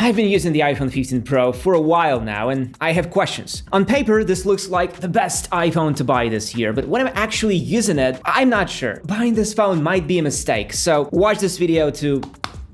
I've been using the iPhone 15 Pro for a while now, and I have questions. On paper, this looks like the best iPhone to buy this year, but when I'm actually using it, I'm not sure. Buying this phone might be a mistake, so watch this video to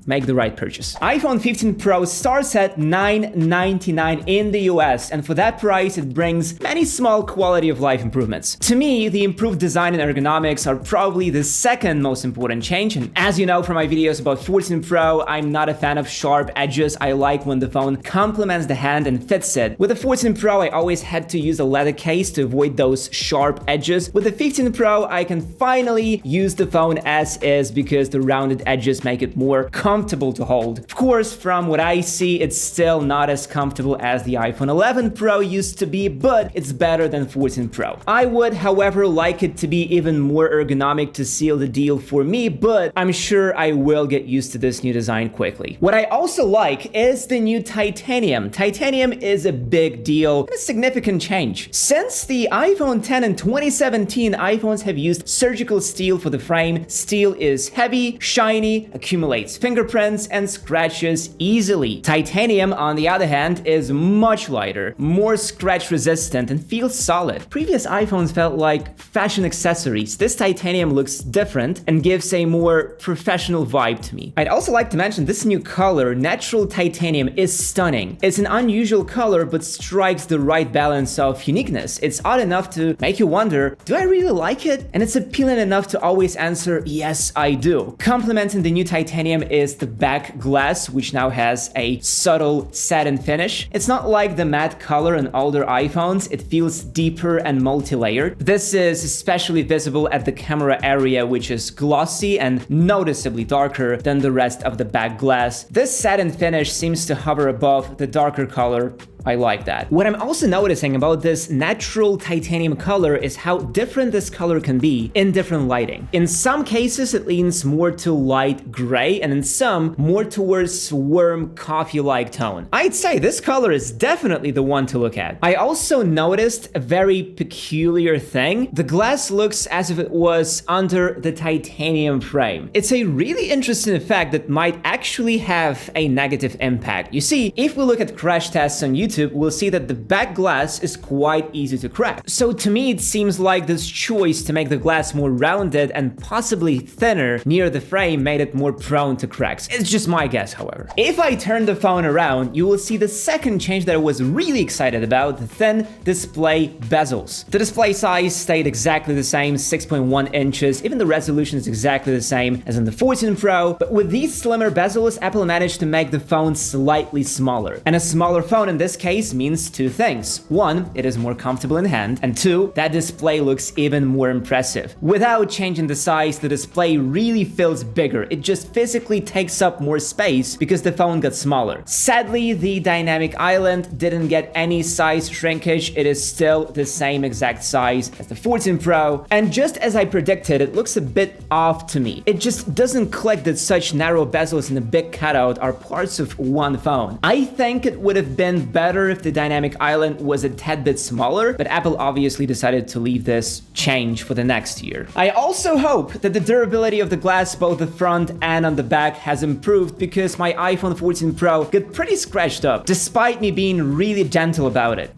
make the right purchase. iPhone 15 Pro starts at $999 in the US, and for that price, it brings many small quality of life improvements. To me, the improved design and ergonomics are probably the second most important change, and as you know from my videos about 14 Pro, I'm not a fan of sharp edges. I like when the phone complements the hand and fits it. With the 14 Pro, I always had to use a leather case to avoid those sharp edges. With the 15 Pro, I can finally use the phone as is because the rounded edges make it more comfortable to hold. Of course, from what I see, it's still not as comfortable as the iPhone 11 Pro used to be, but it's better than 14 Pro. I would, however, like it to be even more ergonomic to seal the deal for me, but I'm sure I will get used to this new design quickly. What I also like is the new titanium. Titanium is a big deal and a significant change. Since the iPhone 10 and 2017, iPhones have used surgical steel for the frame. Steel is heavy, shiny, accumulates fingerprints, and scratches easily. Titanium, on the other hand, is much lighter, more scratch resistant, and feels solid. Previous iPhones felt like fashion accessories. This titanium looks different and gives a more professional vibe to me. I'd also like to mention this new color, natural titanium, is stunning. It's an unusual color, but strikes the right balance of uniqueness. It's odd enough to make you wonder, do I really like it? And it's appealing enough to always answer, yes, I do. Complementing the new titanium is the back glass, which now has a subtle satin finish. It's not like the matte color in older iPhones, it feels deeper and multi-layered. This is especially visible at the camera area, which is glossy and noticeably darker than the rest of the back glass. This satin finish seems to hover above the darker color. I like that. What I'm also noticing about this natural titanium color is how different this color can be in different lighting. In some cases, it leans more to light gray, and in some, more towards warm coffee-like tone. I'd say this color is definitely the one to look at. I also noticed a very peculiar thing. The glass looks as if it was under the titanium frame. It's a really interesting effect that might actually have a negative impact. You see, if we look at crash tests on YouTube, we'll see that the back glass is quite easy to crack. So to me, it seems like this choice to make the glass more rounded and possibly thinner near the frame made it more prone to cracks. It's just my guess, however. If I turn the phone around, you will see the second change that I was really excited about, the thin display bezels. The display size stayed exactly the same, 6.1 inches. Even the resolution is exactly the same as in the 14 Pro, but with these slimmer bezels, Apple managed to make the phone slightly smaller. And a smaller phone in this case means two things. One, it is more comfortable in hand, and two, that display looks even more impressive. Without changing the size, the display really feels bigger. It just physically takes up more space because the phone got smaller. Sadly, the dynamic island didn't get any size shrinkage. It is still the same exact size as the 14 Pro, and just as I predicted, it looks a bit off to me. It just doesn't click that such narrow bezels and a big cutout are parts of one phone. I think it would have been better if the dynamic island was a tad bit smaller, but Apple obviously decided to leave this change for the next year. I also hope that the durability of the glass, both the front and on the back, has improved because my iPhone 14 Pro got pretty scratched up, despite me being really gentle about it.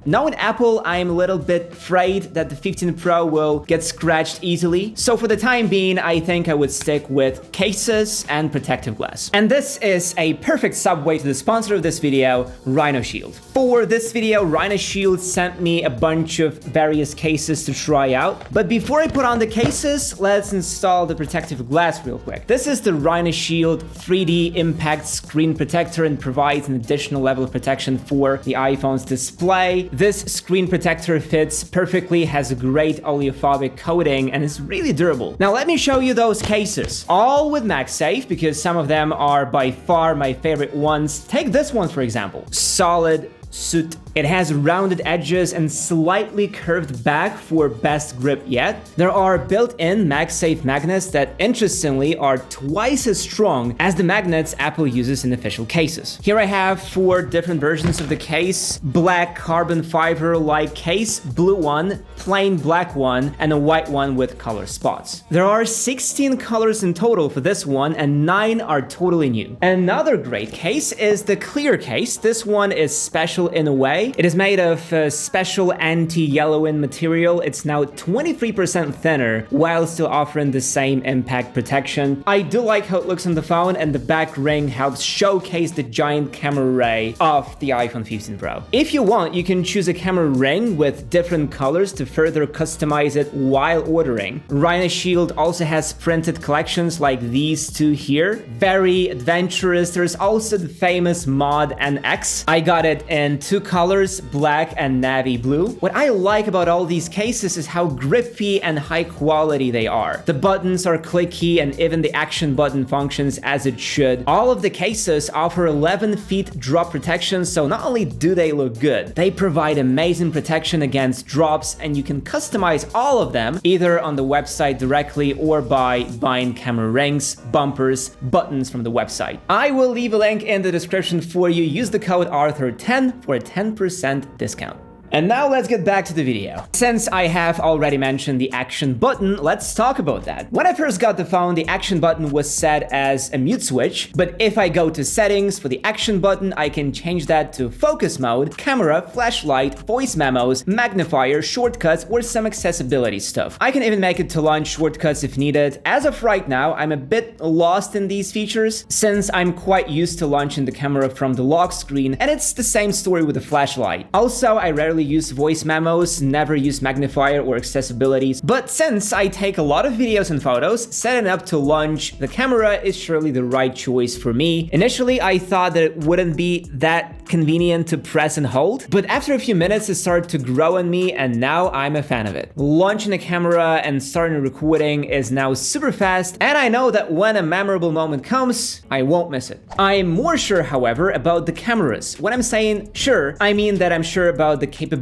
Knowing Apple, I'm a little bit afraid that the 15 Pro will get scratched easily. So for the time being, I think I would stick with cases and protective glass. And this is a perfect segue to the sponsor of this video, Rhino Shield. For this video, Rhino Shield sent me a bunch of various cases to try out. But before I put on the cases, let's install the protective glass real quick. This is the Rhino Shield 3D Impact Screen Protector and provides an additional level of protection for the iPhone's display. This screen protector fits perfectly, has a great oleophobic coating, and is really durable. Now let me show you those cases. All with MagSafe, because some of them are by far my favorite ones. Take this one, for example. Solid, suit. It has rounded edges and slightly curved back for best grip yet. There are built-in MagSafe magnets that interestingly are twice as strong as the magnets Apple uses in official cases. Here I have 4 different versions of the case: black carbon fiber-like case, blue one, plain black one, and a white one with color spots. There are 16 colors in total for this one, and 9 are totally new. Another great case is the clear case. This one is special in a way. It is made of special anti-yellowing material. It's now 23% thinner while still offering the same impact protection. I do like how it looks on the phone, and the back ring helps showcase the giant camera array of the iPhone 15 Pro. If you want, you can choose a camera ring with different colors to further customize it while ordering. Rhino Shield also has printed collections like these 2 here. Very adventurous. There's also the famous Mod NX. I got it in 2 colors, black and navy blue. What I like about all these cases is how grippy and high quality they are. The buttons are clicky, and even the action button functions as it should. All of the cases offer 11 feet drop protection, so not only do they look good, they provide amazing protection against drops, and you can customize all of them either on the website directly or by buying camera rings, bumpers, buttons from the website. I will leave a link in the description for you. Use the code Arthur10 for a 10% discount. And now let's get back to the video. Since I have already mentioned the action button, let's talk about that. When I first got the phone, the action button was set as a mute switch, but if I go to settings for the action button, I can change that to focus mode, camera, flashlight, voice memos, magnifier, shortcuts, or some accessibility stuff. I can even make it to launch shortcuts if needed. As of right now, I'm a bit lost in these features since I'm quite used to launching the camera from the lock screen, and it's the same story with the flashlight. Also, I rarely use voice memos, never use magnifier or accessibilities, but since I take a lot of videos and photos, setting up to launch the camera is surely the right choice for me. Initially, I thought that it wouldn't be that convenient to press and hold, but after a few minutes it started to grow on me, and now I'm a fan of it. Launching a camera and starting recording is now super fast, and I know that when a memorable moment comes, I won't miss it. I'm more sure, however, about the cameras. When I'm saying sure, I mean that I'm sure about the capabilities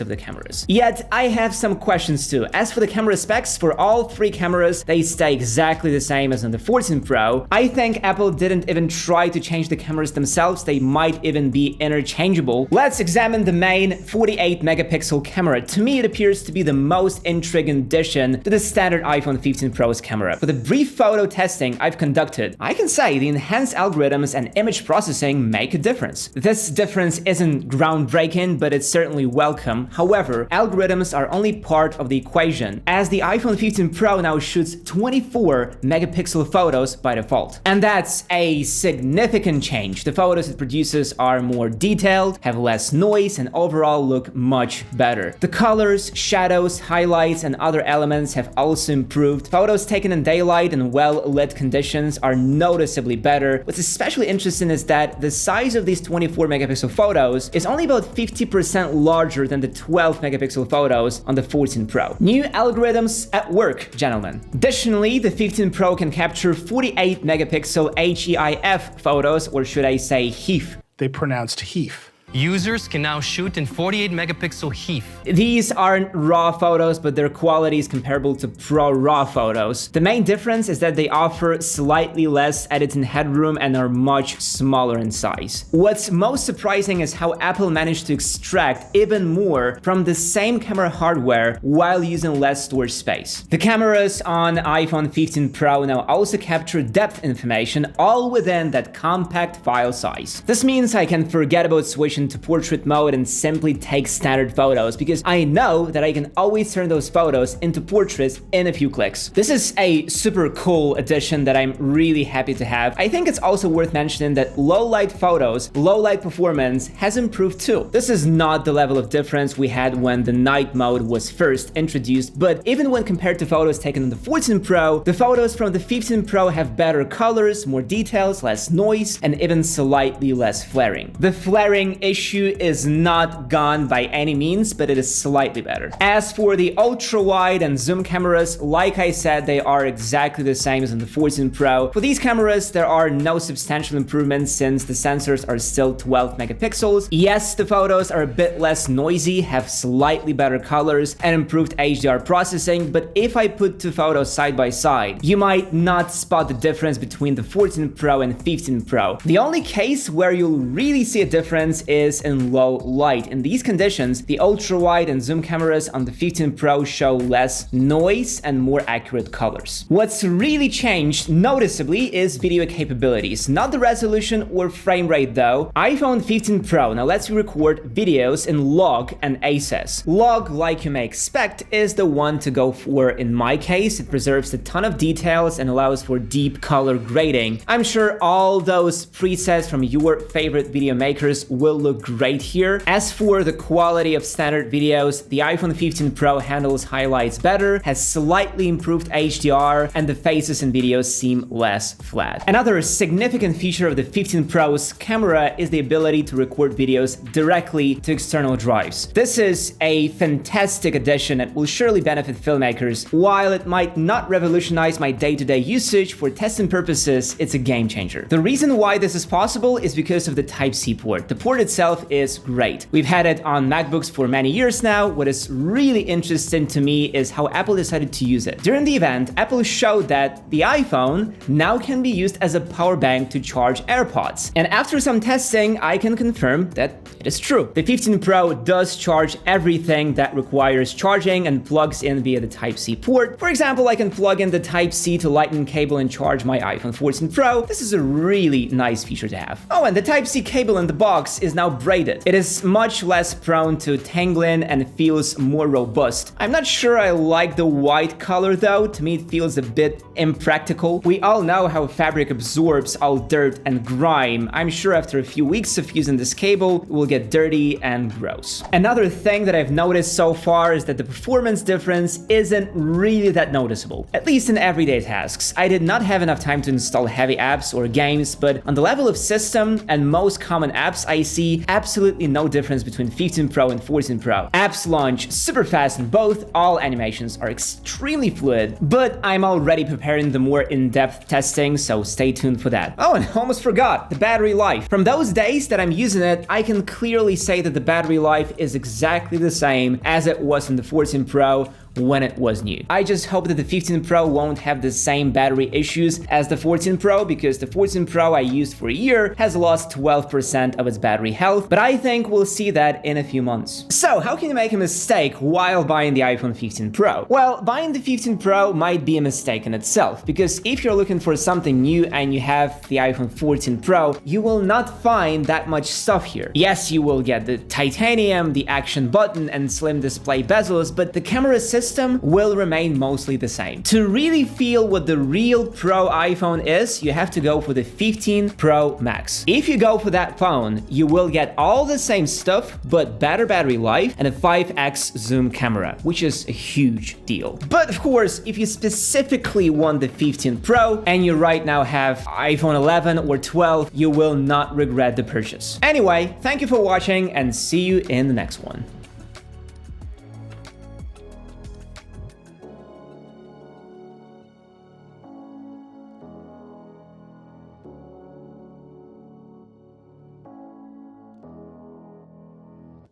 of the cameras. Yet, I have some questions too. As for the camera specs, for all 3 cameras, they stay exactly the same as on the 14 Pro. I think Apple didn't even try to change the cameras themselves. They might even be interchangeable. Let's examine the main 48 megapixel camera. To me, it appears to be the most intriguing addition to the standard iPhone 15 Pro's camera. For the brief photo testing I've conducted, I can say the enhanced algorithms and image processing make a difference. This difference isn't groundbreaking, but it's certainly welcome. However, algorithms are only part of the equation, as the iPhone 15 Pro now shoots 24 megapixel photos by default. And that's a significant change. The photos it produces are more detailed, have less noise, and overall look much better. The colors, shadows, highlights, and other elements have also improved. Photos taken in daylight and well-lit conditions are noticeably better. What's especially interesting is that the size of these 24 megapixel photos is only about 50% larger than the 12 megapixel photos on the 14 Pro. New algorithms at work, gentlemen. Additionally, the 15 Pro can capture 48 megapixel HEIF photos, or should I say HEIF? They pronounced HEIF. Users can now shoot in 48 megapixel HEIF. These aren't RAW photos, but their quality is comparable to Pro RAW photos. The main difference is that they offer slightly less editing headroom and are much smaller in size. What's most surprising is how Apple managed to extract even more from the same camera hardware while using less storage space. The cameras on iPhone 15 Pro now also capture depth information, all within that compact file size. This means I can forget about switching to portrait mode and simply take standard photos, because I know that I can always turn those photos into portraits in a few clicks. This is a super cool addition that I'm really happy to have. I think it's also worth mentioning that low light photos, low light performance has improved too. This is not the level of difference we had when the night mode was first introduced, but even when compared to photos taken on the 14 Pro, the photos from the 15 Pro have better colors, more details, less noise, and even slightly less flaring. The flaring issue is not gone by any means, but it is slightly better. As for the ultra-wide and zoom cameras, like I said, they are exactly the same as on the 14 Pro. For these cameras, there are no substantial improvements since the sensors are still 12 megapixels. Yes, the photos are a bit less noisy, have slightly better colors, and improved HDR processing, but if I put two photos side by side, you might not spot the difference between the 14 Pro and 15 Pro. The only case where you'll really see a difference is in low light. In these conditions, the ultra-wide and zoom cameras on the 15 Pro show less noise and more accurate colors. What's really changed noticeably is video capabilities, not the resolution or frame rate though. iPhone 15 Pro now lets you record videos in log and ACES. Log, like you may expect, is the one to go for in my case. It preserves a ton of details and allows for deep color grading. I'm sure all those presets from your favorite video makers will look great here. As for the quality of standard videos, the iPhone 15 Pro handles highlights better, has slightly improved HDR, and the faces in videos seem less flat. Another significant feature of the 15 Pro's camera is the ability to record videos directly to external drives. This is a fantastic addition that will surely benefit filmmakers. While it might not revolutionize my day-to-day usage, for testing purposes, it's a game changer. The reason why this is possible is because of the Type-C port. The port itself is great. We've had it on MacBooks for many years now. What is really interesting to me is how Apple decided to use it. During the event, Apple showed that the iPhone now can be used as a power bank to charge AirPods. And after some testing, I can confirm that it is true. The 15 Pro does charge everything that requires charging and plugs in via the Type-C port. For example, I can plug in the Type-C to Lightning cable and charge my iPhone 14 Pro. This is a really nice feature to have. Oh, and the Type-C cable in the box is now braided. It is much less prone to tangling and feels more robust. I'm not sure I like the white color though. To me, it feels a bit impractical. We all know how fabric absorbs all dirt and grime. I'm sure after a few weeks of using this cable, it will get dirty and gross. Another thing that I've noticed so far is that the performance difference isn't really that noticeable, at least in everyday tasks. I did not have enough time to install heavy apps or games, but on the level of system and most common apps, I see absolutely no difference between 15 Pro and 14 Pro. Apps launch super fast in both, all animations are extremely fluid, but I'm already preparing the more in-depth testing, so stay tuned for that. Oh, and I almost forgot, the battery life. From those days that I'm using it, I can clearly say that the battery life is exactly the same as it was in the 14 Pro when it was new. I just hope that the 15 Pro won't have the same battery issues as the 14 Pro, because the 14 Pro I used for a year has lost 12% of its battery health, but I think we'll see that in a few months. So how can you make a mistake while buying the iPhone 15 Pro? Well, buying the 15 Pro might be a mistake in itself, because if you're looking for something new and you have the iPhone 14 Pro, you will not find that much stuff here. Yes, you will get the titanium, the action button, and slim display bezels, but the camera system will remain mostly the same. To really feel what the real Pro iPhone is, you have to go for the 15 Pro Max. If you go for that phone, you will get all the same stuff, but better battery life and a 5x zoom camera, which is a huge deal. But of course, if you specifically want the 15 Pro and you right now have iPhone 11 or 12, you will not regret the purchase. Anyway, thank you for watching and see you in the next one.